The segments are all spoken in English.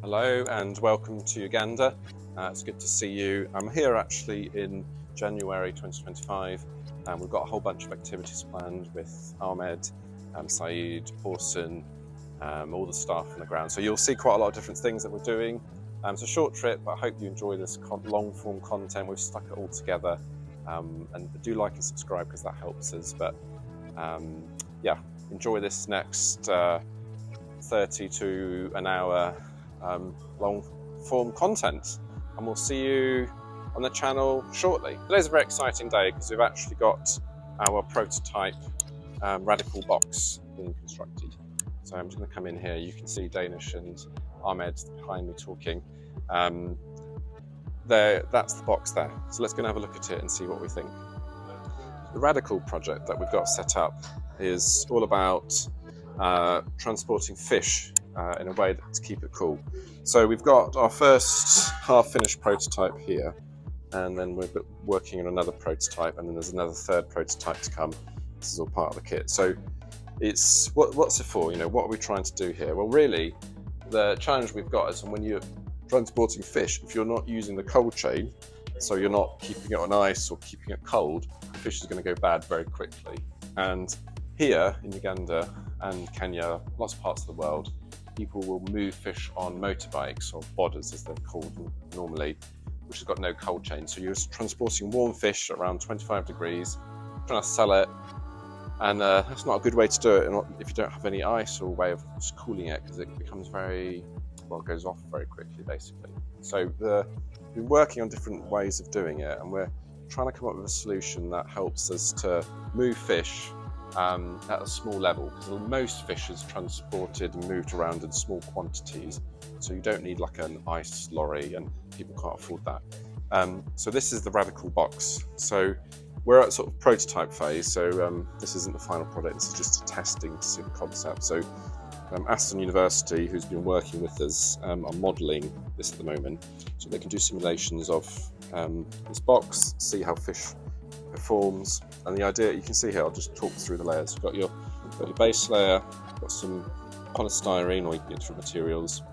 Hello and welcome to Uganda. It's good to see you. I'm here actually in January 2025 and we've got a whole bunch of activities planned with Ahmed, Saeed, Pauson, all the staff on the ground. So you'll see quite a lot of different things that we're doing. It's a short trip, but I hope you enjoy this long form content. We've stuck it all together and do like and subscribe because that helps us. But yeah, enjoy this next 30 to an hour long form content, and we'll see you on the channel shortly. Today's a very exciting day because we've actually got our prototype radical box being constructed. So I'm just going to come in here. You can see Danish and Ahmed behind me talking. That's the box there. So let's go and have a look at it and see what we think. The radical project that we've got set up is all about transporting fish in a way to keep it cool. So we've got our first half-finished prototype here, and then we're working on another prototype, and then there's another third prototype to come. This is all part of the kit. So it's what's it for? You know, what are we trying to do here? Well, really, the challenge we've got is when you're transporting fish, if you're not using the cold chain, so you're not keeping it on ice or keeping it cold, the fish is going to go bad very quickly. And here in Uganda and Kenya, lots of parts of the world, people will move fish on motorbikes, or bodders as they're called normally, which has got no cold chain. So you're transporting warm fish at around 25 degrees, trying to sell it, and that's not a good way to do it if you don't have any ice or way of just cooling it, because it becomes it goes off very quickly basically. So we've been working on different ways of doing it, and we're trying to come up with a solution that helps us to move fish at a small level, because most fish is transported and moved around in small quantities, so you don't need like an ice lorry, and people can't afford that. So this is the radical box. So we're at sort of prototype phase, so this isn't the final product, this is just testing to see the concept. So Aston University, who's been working with us, are modelling this at the moment, so they can do simulations of this box, see how fish performs. And the idea, you can see here, I'll just talk through the layers. You've got your base layer, got some polystyrene or different materials,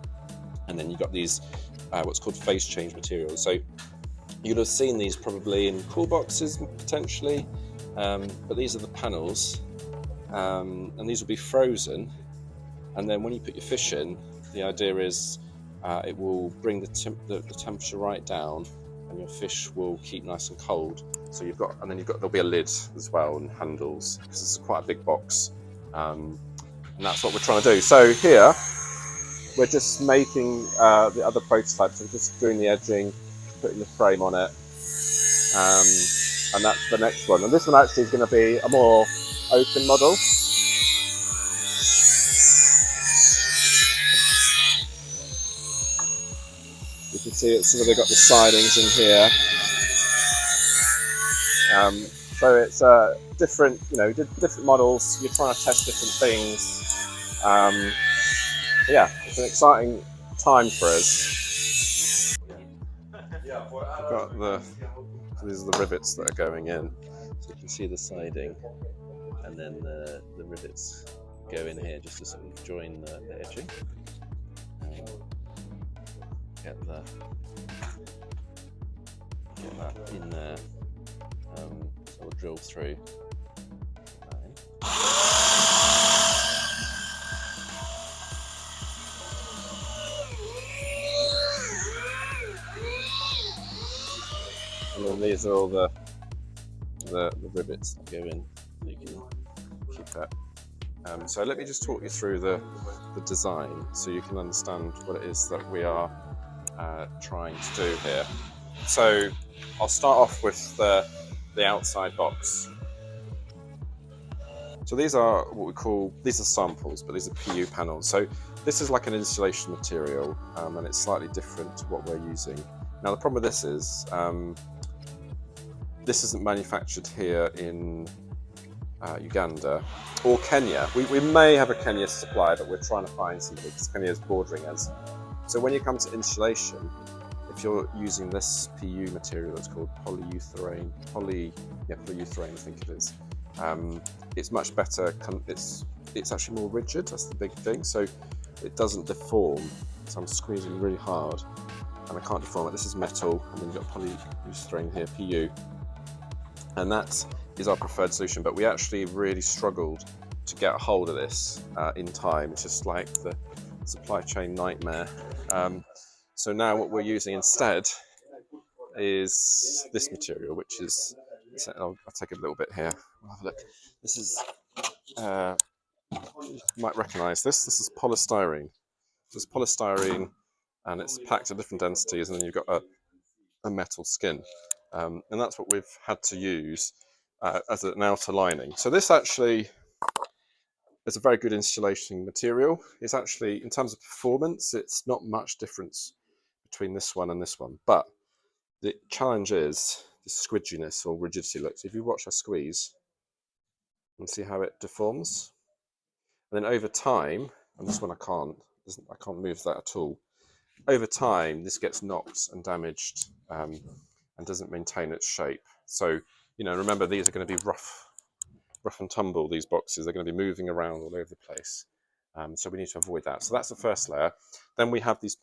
and then you've got these what's called phase change materials. So you'd have seen these probably in cool boxes potentially, but these are the panels, and these will be frozen, and then when you put your fish in, the idea is it will bring the temperature right down, and your fish will keep nice and cold. So there'll be a lid as well and handles, because this is quite a big box, and that's what we're trying to do. So here we're just making the other prototype, so we're just doing the edging, putting the frame on it, and that's the next one. And this one actually is going to be a more open model. You can see it's they've got the sidings in here. So it's different models. You're trying to test different things. Yeah, it's an exciting time for us. I've got these are the rivets that are going in. So you can see the siding, and then the rivets go in here just to sort of join the edging. Get that in there. So we'll drill through. And then these are all the rivets that go in, so you can keep that. So let me just talk you through the design, so you can understand what it is that we are trying to do here. So I'll start off with the outside box. So these are samples, but these are PU panels. So this is like an insulation material, and it's slightly different to what we're using. Now the problem with this is this isn't manufactured here in Uganda or Kenya. We may have a Kenya supplier, but we're trying to find something because Kenya is bordering us. So when you come to insulation, if you're using this PU material that's called polyurethane, polyurethane I think it is, it's much better. It's actually more rigid, that's the big thing. So it doesn't deform. So I'm squeezing really hard and I can't deform it. This is metal, and then you've got polystyrene here, PU. And that is our preferred solution, but we actually really struggled to get a hold of this in time. It's just like the supply chain nightmare. So now what we're using instead is this material, which is, I'll take a little bit here. We'll have a look. This is, you might recognise this. This is polystyrene. This is polystyrene, and it's packed at different densities, and then you've got a metal skin. And that's what we've had to use as an outer lining. So this actually is a very good insulation material. It's actually, in terms of performance, it's not much difference between this one and this one. But the challenge is the squidginess or rigidity. Look, if you watch a squeeze and see how it deforms, and then over time, and this one I can't move that at all. Over time, this gets knocked and damaged and doesn't maintain its shape. So, remember, these are going to be rough and tumble, these boxes. They're going to be moving around all over the place. So we need to avoid that. So that's the first layer. Then we have this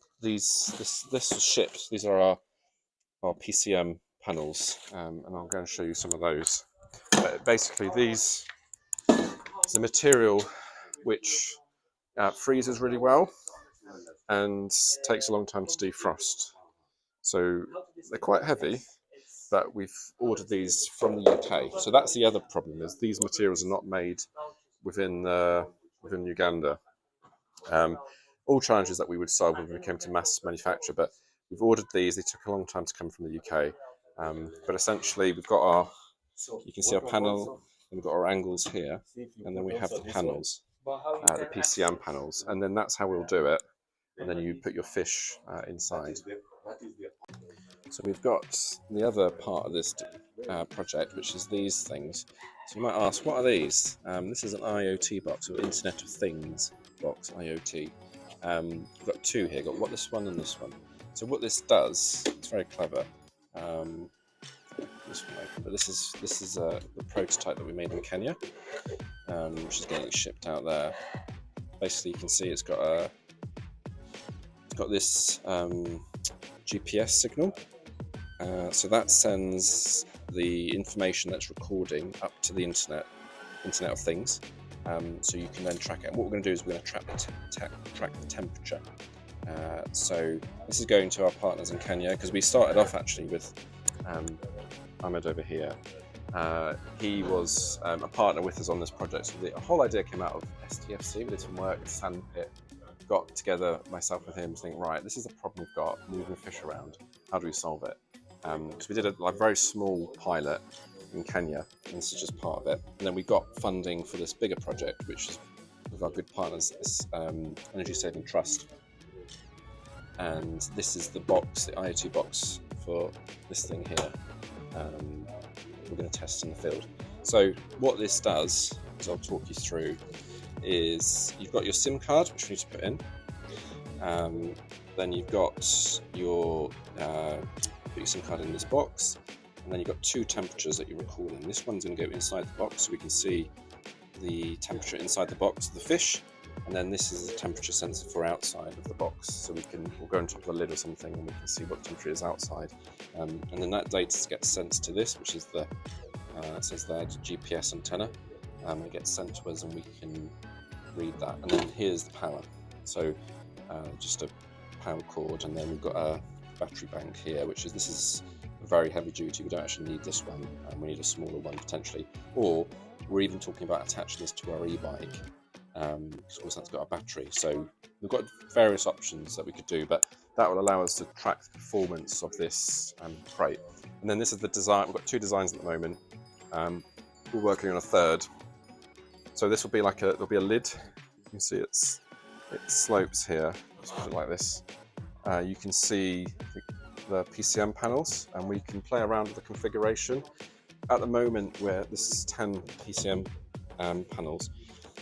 is shipped. These are our PCM panels, and I'm going to show you some of those. But basically, these is a material which freezes really well and takes a long time to defrost. So they're quite heavy, but we've ordered these from the UK. So that's the other problem, is these materials are not made within Uganda. All challenges that we would solve when we came to mass manufacture, but we've ordered these. They took a long time to come from the UK. But essentially we've got you can see our panel, and we've got our angles here, and then we have the panels, the PCM panels, and then that's how we'll do it. And then you put your fish inside. So we've got the other part of this project, which is these things. So you might ask, what are these? This is an IoT box, or Internet of Things box, IoT. We've got two here, got this one and this one. So what this does, it's very clever. This one open, but this is the prototype that we made in Kenya, which is getting shipped out there. Basically, you can see it's got this GPS signal. So that sends the information that's recording up to the Internet of Things. So you can then track it. And what we're going to do is we're going to track the temperature. So this is going to our partners in Kenya, because we started off actually with Ahmed over here. He was a partner with us on this project. So the whole idea came out of STFC. We did some work at Sandpit. Got together, myself and him, to think, right, this is the problem we've got, moving fish around. How do we solve it? Because we did a very small pilot in Kenya, and this is just part of it. And then we got funding for this bigger project, which is with our good partners, this Energy Saving Trust. And this is the box, the IoT box for this thing here. We're going to test in the field. So what this does, as I'll talk you through, is you've got your SIM card, which you need to put in. Then you've got your SIM card in this box, and then you've got two temperatures that you're recording. This one's going to go inside the box, so we can see the temperature inside the box of the fish, and then this is the temperature sensor for outside of the box, so we'll go on top of the lid or something, and we can see what temperature is outside. And then that data gets sent to this, which is it says there, the GPS antenna. It gets sent to us, and we can read that. And then here's the power. So just a power cord, and then we've got a battery bank here, this is very heavy duty. We don't actually need this one, we need a smaller one potentially. Or we're even talking about attaching this to our e-bike, because also that's got a battery. So we've got various options that we could do, but that will allow us to track the performance of this crate. And then this is the design. We've got two designs at the moment. We're working on a third. So this will be there'll be a lid. You can see it slopes here. Let's put it like this. You can see the PCM panels, and we can play around with the configuration. At the moment, this is 10 PCM panels,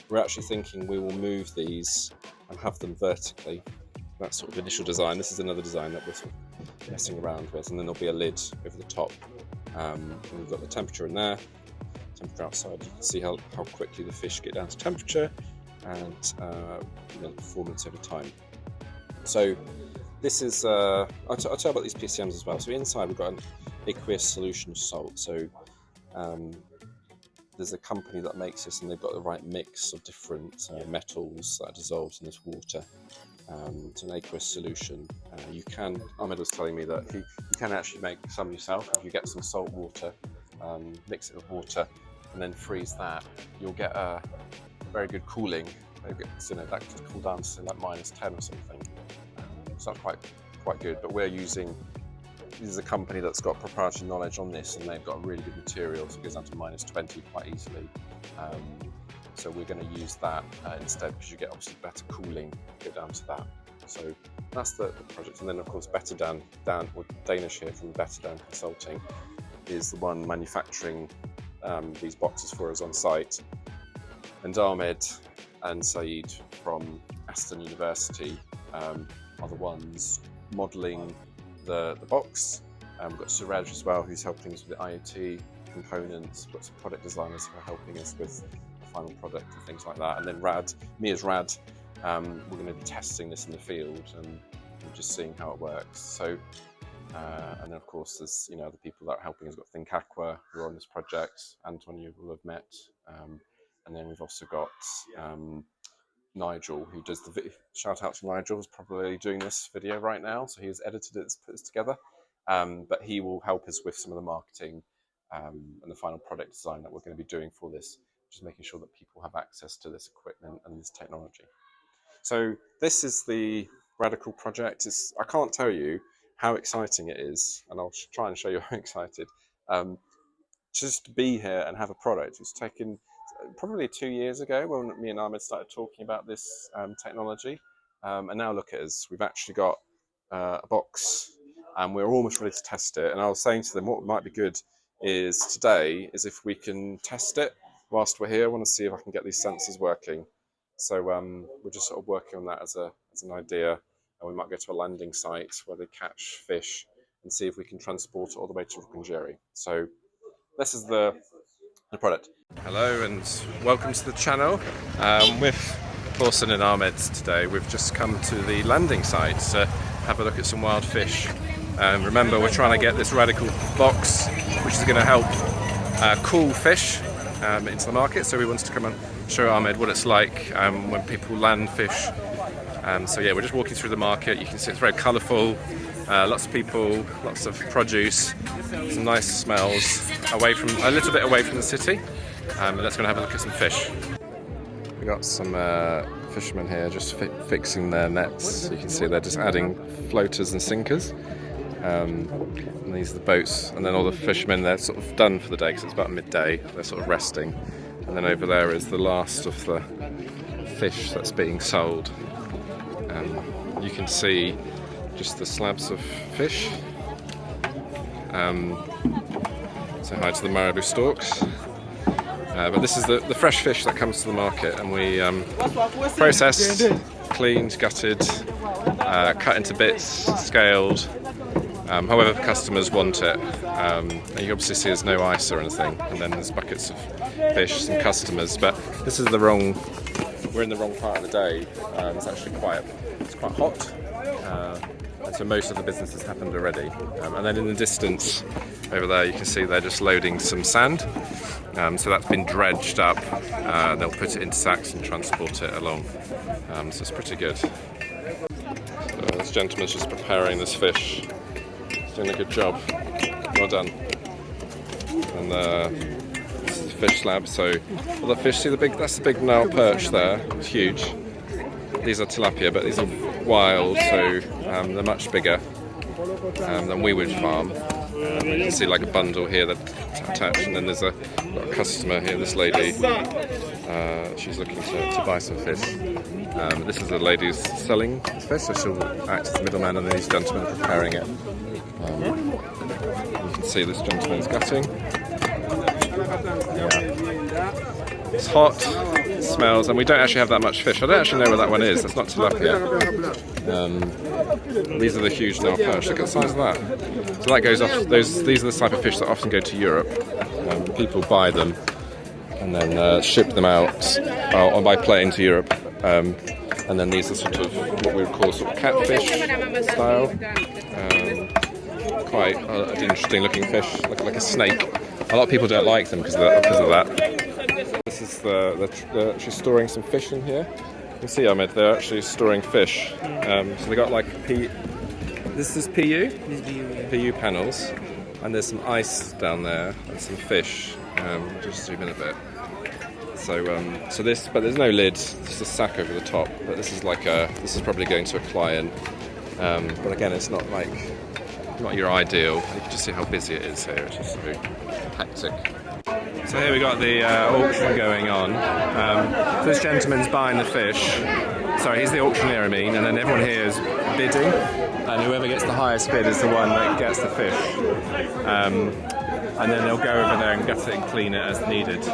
we're actually thinking we will move these and have them vertically. That's sort of initial design. This is another design that we're sort of messing around with, and then there'll be a lid over the top. And we've got the temperature in there, temperature outside. You can see how quickly the fish get down to temperature, and performance over time. So this is, I'll tell you about these PCMs as well. So inside we've got an aqueous solution of salt. So there's a company that makes this, and they've got the right mix of different metals that are dissolved in this water. It's an aqueous solution. Ahmed was telling me that you can actually make some yourself. If you get some salt water, mix it with water, and then freeze that, you'll get a very good cooling. That could cool down to like -10 or something. It's not quite good, but this is a company that's got proprietary knowledge on this, and they've got really good materials. It goes down to -20 quite easily. So we're going to use that instead, because you get obviously better cooling, go down to that. So that's the project. And then of course Dan, or Danish here from Better Dan Consulting, is the one manufacturing these boxes for us on site. And Ahmed and Saeed from Aston University are the ones modelling the box. We've got Suraj as well, who's helping us with the IoT components. We've got some product designers who are helping us with the final product and things like that. And then me as Rad, we're going to be testing this in the field and just seeing how it works. So, and then of course there's other people that are helping us. We've got Think Aqua, who are on this project. Anton, you will have met. And then we've also got Nigel, who does the shout out to Nigel, who's probably doing this video right now. So he has edited it, put this together, but he will help us with some of the marketing and the final product design that we're going to be doing for this, just making sure that people have access to this equipment and this technology. So this is the Radical project. I can't tell you how exciting it is, and I'll try and show you how excited. Just to be here and have a product. It's taken probably 2 years ago when me and Ahmed started talking about this technology, and now look at us. We've actually got a box, and we're almost ready to test it. And I was saying to them, what might be good is if we can test it whilst we're here. I want to see if I can get these sensors working. So we're just sort of working on that as an idea, and we might go to a landing site where they catch fish and see if we can transport it all the way to Rukungiri. So this is the product. Hello and welcome to the channel. With Pauson and Ahmed today, we've just come to the landing site to have a look at some wild fish. Remember, we're trying to get this Radical box, which is going to help cool fish into the market. So we wanted to come and show Ahmed what it's like when people land fish. So yeah, we're just walking through the market. You can see it's very colourful. Lots of people, lots of produce, some nice smells, a little bit away from the city. And let's go and have a look at some fish. We got some fishermen here just fixing their nets. You can see they're just adding floaters and sinkers. And these are the boats, and then all the fishermen, they're sort of done for the day because it's about midday. They're sort of resting. And then over there is the last of the fish that's being sold. You can see just the slabs of fish. Say hi to the marabou storks. But this is the fresh fish that comes to the market, and we processed, cleaned, gutted, cut into bits, scaled, however the customers want it. And you obviously see there's no ice or anything, and then there's buckets of fish, some customers, but this is we're in the wrong part of the day. It's actually quite hot. And so most of the business has happened already. And then in the distance over there, you can see they're just loading some sand. So that's been dredged up. They'll put it into sacks and transport it along. So it's pretty good. So this gentleman's just preparing this fish. He's doing a good job. Well done. And this is the fish slab. So all the fish, that's the big Nile perch there. It's huge. These are tilapia, but these are wild, so they're much bigger than we would farm. You can see like a bundle here that's attached, and then there's got a customer here, this lady. She's looking to buy some fish. This is the lady who's selling fish, so she'll act as the middleman, and then these gentlemen are preparing it. You can see this gentleman's gutting. It's hot, it smells, and we don't actually have that much fish. I don't actually know where that one is. That's not tilapia. These are the huge Nile perch. Look at the size of that. So that goes off. These are the type of fish that often go to Europe. People buy them and then ship them out by plane to Europe. And then these are sort of what we would call sort of catfish style. Quite an interesting looking fish, like a snake. A lot of people don't like them because of that. This is she's storing some fish in here. You can see, Ahmed, they're actually storing fish. So they got like this is PU? This view, yeah. PU panels, and there's some ice down there and some fish. Just zoom in a bit. So this, but there's no lid. Just a sack over the top. But this is this is probably going to a client. But again, it's not your ideal. You can just see how busy it is here. It's just so hectic. So here we got the auction going on. So this gentleman's buying the fish. Sorry, he's the auctioneer, I mean, and then everyone here is bidding, and whoever gets the highest bid is the one that gets the fish. And then they'll go over there and gut it and clean it as needed. So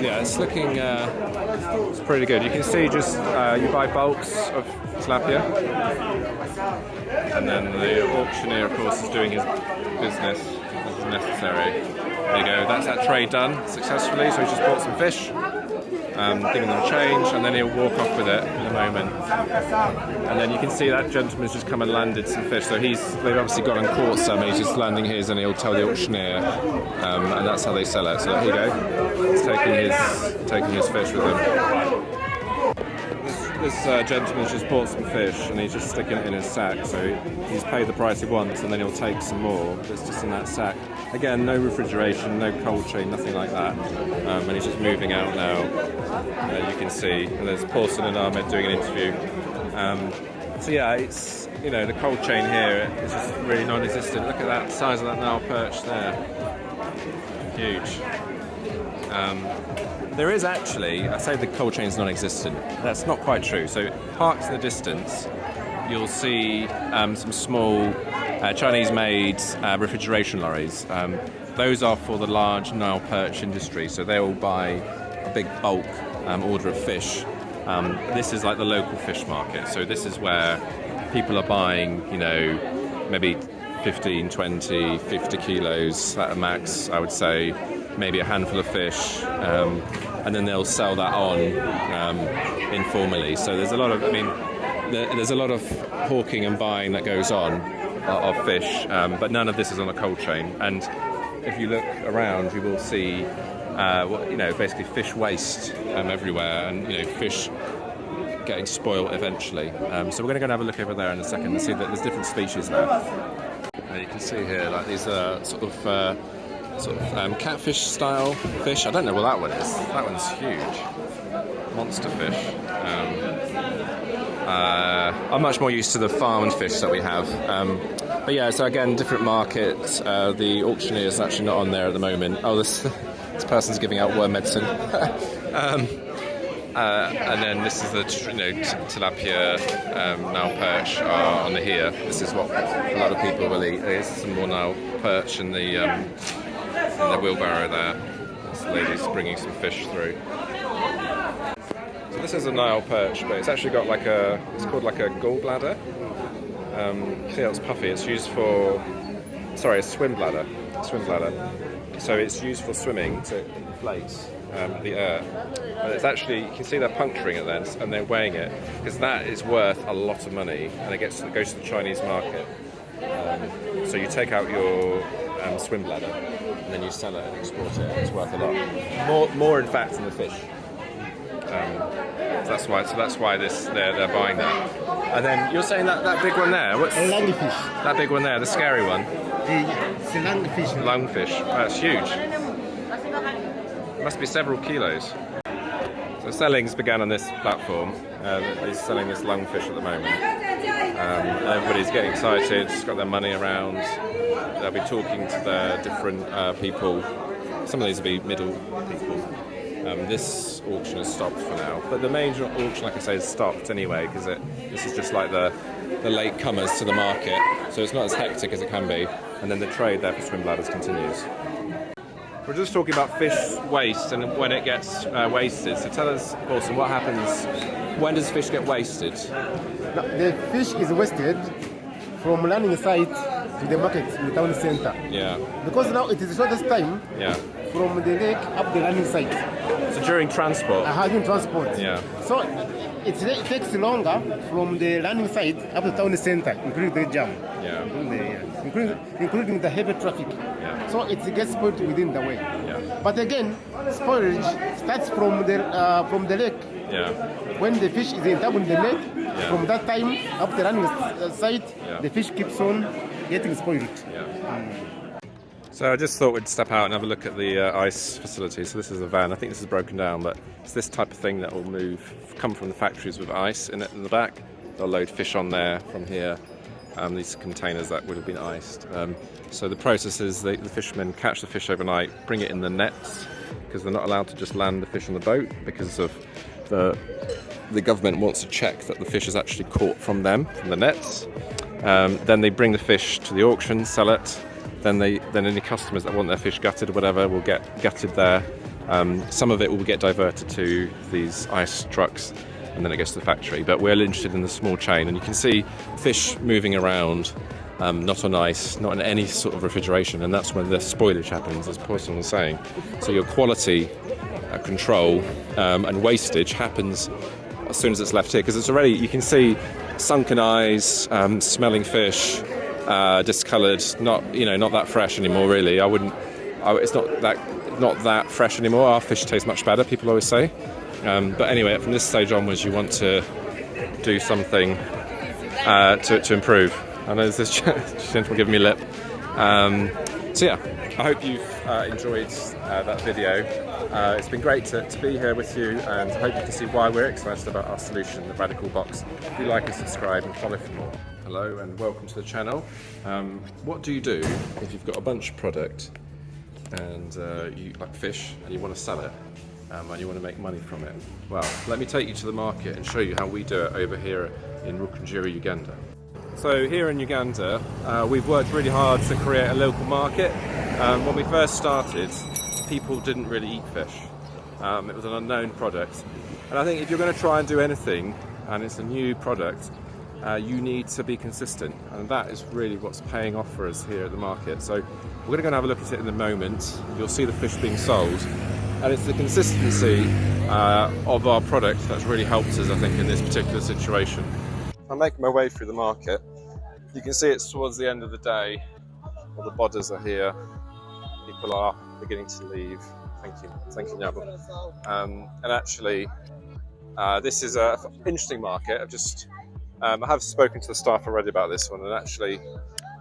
yeah, it's looking it's pretty good. You can see just you buy bulks of tilapia, and then the auctioneer, of course, is doing his business as necessary. There you go. That's that trade done successfully. So he just bought some fish, giving them change, and then he'll walk off with it in a moment. And then you can see that gentleman's just come and landed some fish. So they've obviously gone and caught some, and he's just landing his, and he'll tell the auctioneer, and that's how they sell it. So there you go. He's taking his fish with him. This gentleman's just bought some fish, and he's just sticking it in his sack. So he's paid the price he wants, and then he'll take some more that's just in that sack. Again, no refrigeration, no cold chain, nothing like that. And he's just moving out now. You can see, and there's Pauson and Ahmed doing an interview. So yeah, it's, the cold chain here is just really non-existent. Look at that size of that Nile perch there. Huge. There is actually, I say the cold chain is non-existent. That's not quite true. So parked in the distance, you'll see some small Chinese-made refrigeration lorries. Those are for the large Nile perch industry. So they will buy a big bulk order of fish. This is like the local fish market. So this is where people are buying, maybe 15, 20, 50 kilos at a max, I would say. Maybe a handful of fish, and then they'll sell that on informally. So there's a lot of, there's a lot of hawking and buying that goes on of fish, but none of this is on a cold chain. And if you look around, you will see, basically fish waste everywhere, and fish getting spoiled eventually. So we're going to go and have a look over there in a second and see that there's different species there. You can see here, like these are sort of catfish style fish. I don't know what that one is. That one's huge. Monster fish. I'm much more used to the farmed fish that we have. But yeah, so again, different markets. The auctioneer is actually not on there at the moment. Oh, this person's giving out worm medicine. And then this is the tilapia Nile perch on here. This is what a lot of people will eat. There's some more Nile perch in the wheelbarrow there. This lady's bringing some fish through. So this is a Nile perch, but it's actually got it's called like a gallbladder. You see how it's puffy. It's used for, a swim bladder. So it's used for swimming to inflate the air. But it's actually, you can see they're puncturing it then, and they're weighing it, because that is worth a lot of money, and it goes to the Chinese market. So you take out your swim bladder, and then you sell it and export it. It's worth a lot, more in fact than the fish. That's why they're buying that. And then you're saying that big one there. What's Lungfish. That big one there, the scary one? It's a lungfish. Lungfish. That's huge. It must be several kilos. So sellings began on this platform. He's selling this lungfish at the moment. Everybody's getting excited, just got their money around. They'll be talking to their different people. Some of these will be middle people. This auction has stopped for now, but the major auction, like I say, has stopped anyway, because this is just like the late comers to the market, so it's not as hectic as it can be, and then the trade there for swim bladders continues. We're just talking about fish waste and when it gets wasted. So tell us, Pauson, what happens, when does fish get wasted? Now, the fish is wasted from landing site to the market in the town center. Yeah. Because now it is the shortest time yeah. from the lake up the landing site. So during transport? Having transport. Yeah. So it takes longer from the landing site up the town center, including the jam. Yeah. Including the heavy traffic. Yeah. So it gets spoiled within the way. Yeah. But again, spoilage starts from the lake. Yeah. When the fish is entangled in the net, from that time up the landing site, the fish keeps on getting spoiled. Yeah. So I just thought we'd step out and have a look at the ice facility. So this is a van. I think this is broken down, but it's this type of thing that will come from the factories with ice in it in the back. They'll load fish on there from here. These containers that would have been iced. So the process is the fishermen catch the fish overnight, bring it in the nets, because they're not allowed to just land the fish on the boat because of the government wants to check that the fish is actually caught from them, from the nets. Then they bring the fish to the auction, sell it. Then any customers that want their fish gutted or whatever will get gutted there. Some of it will get diverted to these ice trucks and then it goes to the factory. But we're interested in the small chain, and you can see fish moving around, not on ice, not in any sort of refrigeration, and that's when the spoilage happens, as Pauson was saying. So your quality control and wastage happens as soon as it's left here, because it's already, you can see sunken eyes, smelling fish, discoloured, not that fresh anymore. Really, it's not that fresh anymore. Our fish tastes much better, people always say. But anyway, from this stage onwards, you want to do something to improve. I know there's this gentleman giving me lip. So yeah, I hope you've enjoyed that video. It's been great to be here with you, and I hope you can see why we're excited about our solution, the Radical Box. Do like and subscribe and follow for more. Hello and welcome to the channel. What do you do if you've got a bunch of product and you like fish and you want to sell it and you want to make money from it? Well, let me take you to the market and show you how we do it over here in Rukungiri, Uganda. So here in Uganda, we've worked really hard to create a local market. When we first started, people didn't really eat fish. It was an unknown product. And I think if you're going to try and do anything, and it's a new product, you need to be consistent. And that is really what's paying off for us here at the market. So we're going to go and have a look at it in a moment. You'll see the fish being sold. And it's the consistency of our product that's really helped us, I think, in this particular situation. I'm making my way through the market. You can see it's towards the end of the day. All the bodders are here. People are beginning to leave. Thank you, Nyabo. And actually, this is an interesting market. I have spoken to the staff already about this one, and actually,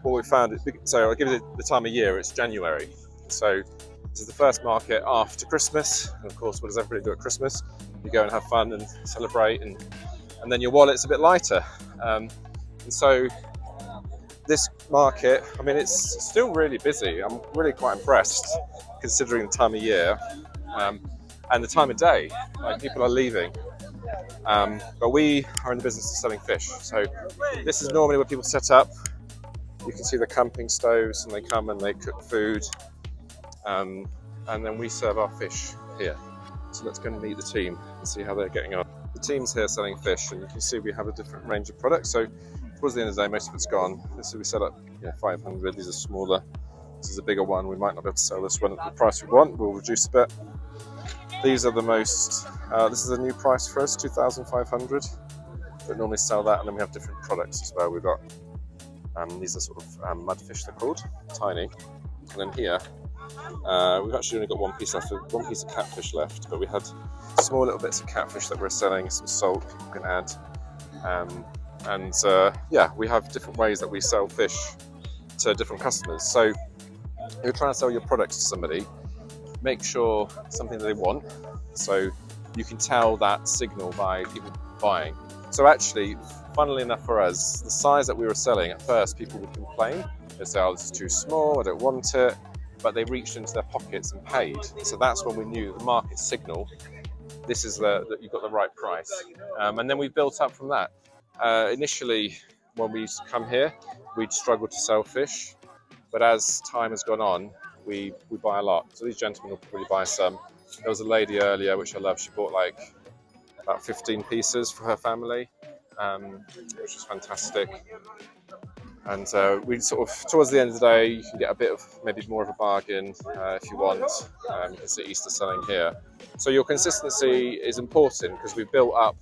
what we found. So I'll give you the time of year. It's January. So this is the first market after Christmas. And of course, what does everybody do at Christmas? You go and have fun and celebrate, and then your wallet's a bit lighter. And so this market, I mean, it's still really busy. I'm really quite impressed considering the time of year and the time of day. Like, people are leaving. But we are in the business of selling fish. So this is normally where people set up. You can see the camping stoves, and they come and they cook food. And then we serve our fish here. So let's go and meet the team and see how they're getting on. The team's here selling fish, and you can see we have a different range of products. So towards the end of the day, most of it's gone. This is, we set up 500. These are smaller. This is a bigger one. We might not be able to sell this one at the price we want. We'll reduce a bit. These are the most. This is a new price for us, 2,500. We normally sell that, and then we have different products as well. We've got these are sort of mudfish. They're called, tiny. And then here, we've actually only got one piece left. One piece of catfish left, but we had small little bits of catfish that we're selling. Some salt people can add. We have different ways that we sell fish to different customers. So if you're trying to sell your products to somebody, make sure something that they want. So you can tell that signal by people buying. So actually, funnily enough for us, the size that we were selling at first, people would complain. They'd say, "Oh, this is too small, I don't want it." But they reached into their pockets and paid. So that's when we knew the market signal. This is that you've got the right price. And then we built up from that. Initially, when we used to come here, we'd struggle to sell fish. But as time has gone on, we buy a lot. So these gentlemen will probably buy some. There was a lady earlier, which I love. She bought like about 15 pieces for her family, which was fantastic. And we sort of, towards the end of the day, you can get a bit of, maybe more of a bargain if you want. You can see Easter selling here. So your consistency is important because we've built up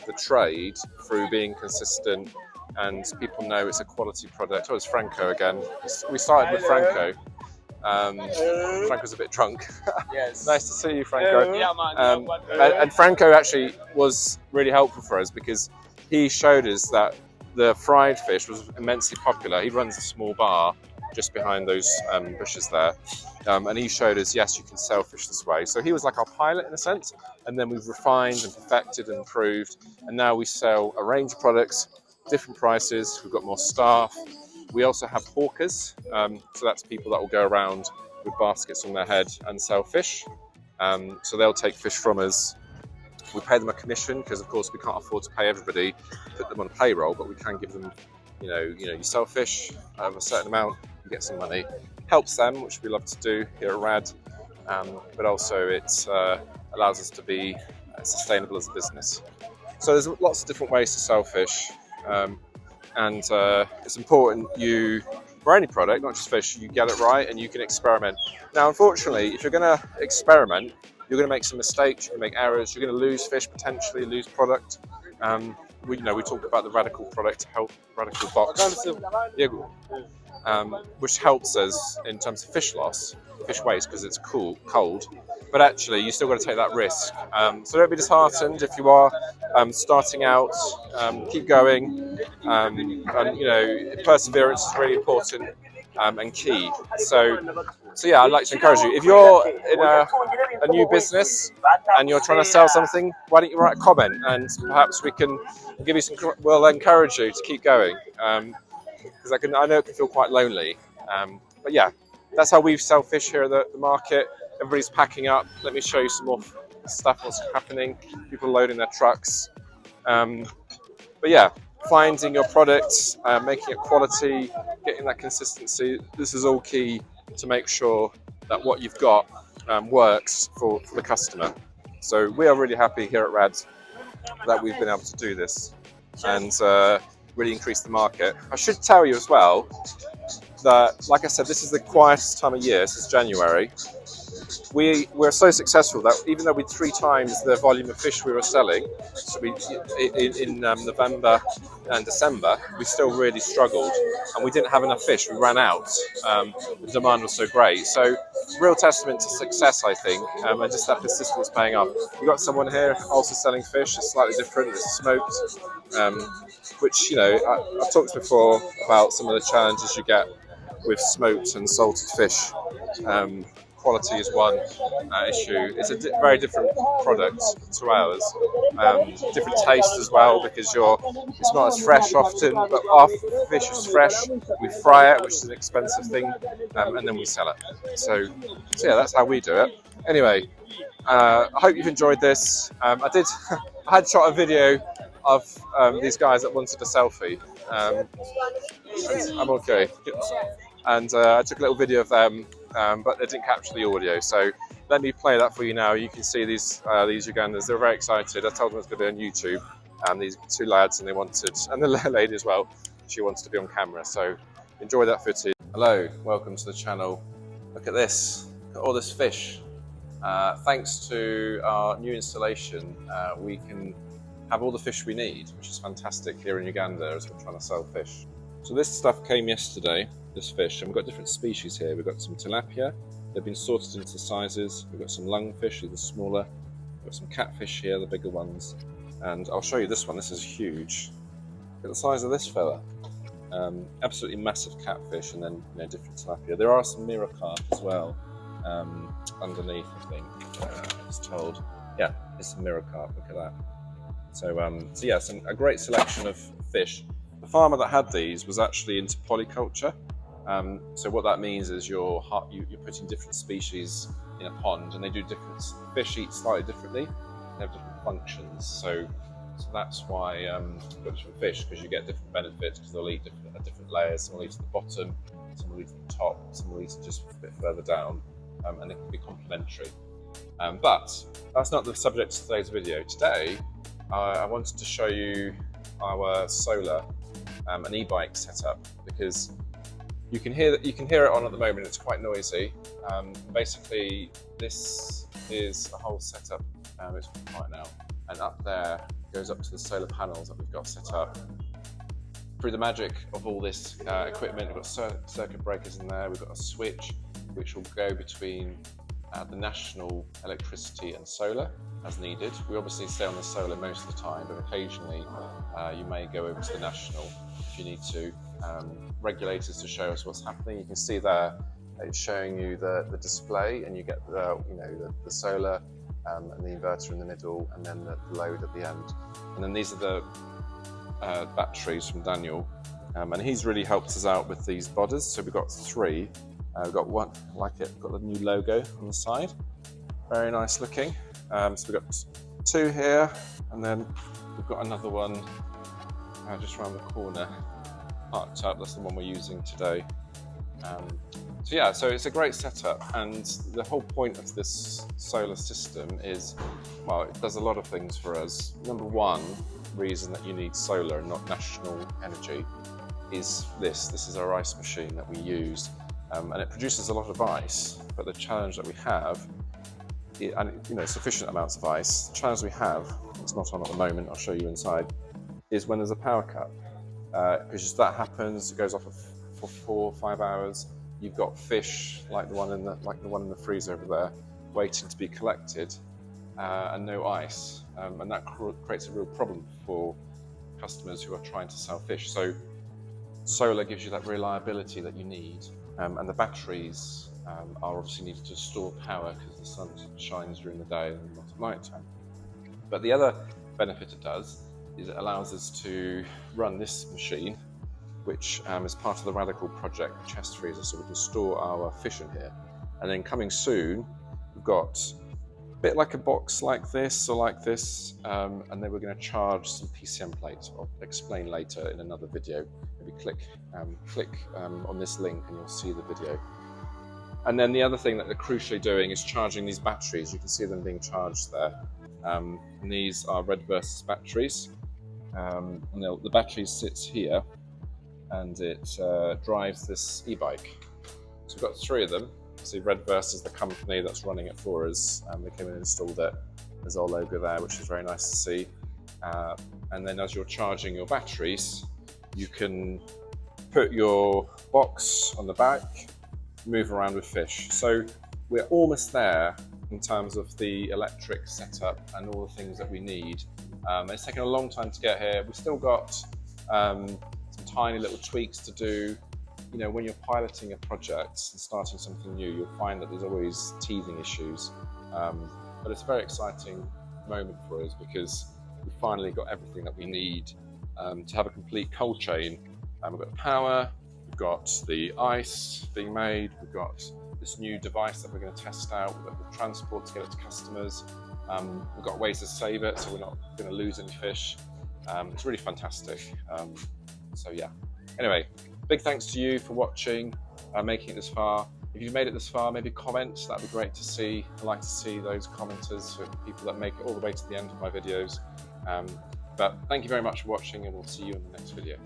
the trade through being consistent and people know it's a quality product. Oh, it's Franco again. We started with Franco. Franco's a bit drunk. Yes. Nice to see you, Franco. Yeah, man. And Franco actually was really helpful for us because he showed us that the fried fish was immensely popular. He runs a small bar just behind those bushes there. And he showed us, yes, you can sell fish this way. So he was like our pilot in a sense. And then we've refined and perfected and improved. And now we sell a range of products, different prices. We've got more staff. We also have hawkers. So that's people that will go around with baskets on their head and sell fish. So they'll take fish from us. We pay them a commission because, of course, we can't afford to pay everybody, put them on a payroll, but we can give them, you sell fish of a certain amount, you get some money. Helps them, which we love to do here at RAD, but also it allows us to be sustainable as a business. So there's lots of different ways to sell fish, and it's important for any product, not just fish, you get it right and you can experiment. Now, unfortunately, if you're going to experiment, you're going to make some mistakes, you're going to make errors, you're going to lose fish potentially, lose product. We talked about the radical product, radical box, which helps us in terms of fish loss, fish waste because it's cold. But actually, you still got to take that risk. So don't be disheartened if you are starting out. Keep going, and perseverance is really important and key. So yeah, I'd like to encourage you. If you're in a new business and you're trying to sell something, why don't you write a comment and perhaps we can give you we'll encourage you to keep going. Because I know it can feel quite lonely. But yeah, that's how we sell fish here at the market. Everybody's packing up. Let me show you some more stuff, what's happening. People loading their trucks. But yeah, finding your product, making it quality, getting that consistency. This is all key to make sure that what you've got works for the customer. So we are really happy here at RAD that we've been able to do this and really increase the market. I should tell you as well that, like I said, this is the quietest time of year. This is January. We're so successful that even though we 3 times the volume of fish we were selling, so in November and December, we still really struggled and we didn't have enough fish. We ran out. The demand was so great. So real testament to success, I think, and just that persistence paying off. We've got someone here also selling fish. It's slightly different. It's smoked, which, I've talked before about some of the challenges you get with smoked and salted fish. Quality is one issue. It's a very different product to ours. Different taste as well because it's not as fresh often, but our fish is fresh. We fry it, which is an expensive thing, and then we sell it. So yeah, that's how we do it. Anyway, I hope you've enjoyed this. I had shot a video of these guys that wanted a selfie. I'm okay. And I took a little video of them, but they didn't capture the audio. So let me play that for you now. You can see these Ugandans. They're very excited. I told them it's going to be on YouTube. These 2 lads, and the lady as well. She wants to be on camera. So enjoy that footage. Hello, welcome to the channel. Look at this. Look at all this fish. Thanks to our new installation, we can have all the fish we need, which is fantastic here in Uganda as we're trying to sell fish. So this stuff came yesterday, this fish, and we've got different species here. We've got some tilapia, they've been sorted into sizes. We've got some lungfish, these are smaller. We've got some catfish here, the bigger ones. And I'll show you this one, this is huge. Look at the size of this fella. Absolutely massive catfish, and then different tilapia. There are some mirror carp as well, underneath, I think, I was told. Yeah, it's some mirror carp, look at that. So yeah, a great selection of fish. The farmer that had these was actually into polyculture. So what that means is you're putting different species in a pond, and they do fish eat slightly differently. They have different functions. So that's why you've got different fish, because you get different benefits, because they'll eat at different layers. Some will eat at the bottom, some will eat at the top, some will eat just a bit further down, and it can be complementary. But that's not the subject of today's video. Today, I wanted to show you our solar an e-bike setup, because you can hear it on at the moment. It's quite noisy. Basically, this is a whole setup. It's quiet now, and up there goes up to the solar panels that we've got set up. Through the magic of all this equipment, we've got circuit breakers in there. We've got a switch which will go between the national electricity and solar as needed. We obviously stay on the solar most of the time, but occasionally you may go over to the national if you need to. Regulators to show us what's happening. You can see there it's showing you the display, and you get the solar and the inverter in the middle, and then the load at the end. And then these are the batteries from Daniel, and he's really helped us out with these bodies. So we've got 3. We've got one like it. We've got the new logo on the side, very nice looking. So we've got 2 here, and then we've got another one just around the corner, parked up. That's the one we're using today. So yeah, so it's a great setup, and the whole point of this solar system is, well, it does a lot of things for us. Number one reason that you need solar and not national energy is this is our ice machine that we use, and it produces a lot of ice, but the challenge that we have, and sufficient amounts of ice, the challenge we have, it's not on at the moment, I'll show you inside, is when there's a power cut. Because that happens, it goes off for 4 or 5 hours. You've got fish like the one in the freezer over there, waiting to be collected, and no ice, and that creates a real problem for customers who are trying to sell fish. So solar gives you that reliability that you need, and the batteries are obviously needed to store power because the sun shines during the day and not at night time. But the other benefit it does is it allows us to run this machine, which is part of the Radical project chest freezer, so we can store our fish in here. And then coming soon, we've got a bit like a box like this or like this, and then we're going to charge some PCM plates. I'll explain later in another video. Maybe click on this link and you'll see the video. And then the other thing that they're crucially doing is charging these batteries. You can see them being charged there. And these are red versus batteries. And the battery sits here, and it drives this e-bike. So we've got 3 of them. See, Redverse is the company that's running it for us. They came and installed it. There's our logo there, which is very nice to see. And then as you're charging your batteries, you can put your box on the back, move around with fish. So we're almost there in terms of the electric setup and all the things that we need. It's taken a long time to get here. We've still got some tiny little tweaks to do. When you're piloting a project and starting something new, you'll find that there's always teething issues. But it's a very exciting moment for us because we've finally got everything that we need to have a complete cold chain. We've got the power, we've got the ice being made, we've got this new device that we're going to test out, we've got the transport to get it to customers. We've got ways to save it, so we're not going to lose any fish. It's really fantastic. So yeah. Anyway, big thanks to you for watching, making it this far. If you've made it this far, maybe comment. That'd be great to see. I like to see those commenters, people that make it all the way to the end of my videos. But thank you very much for watching, and we'll see you in the next video.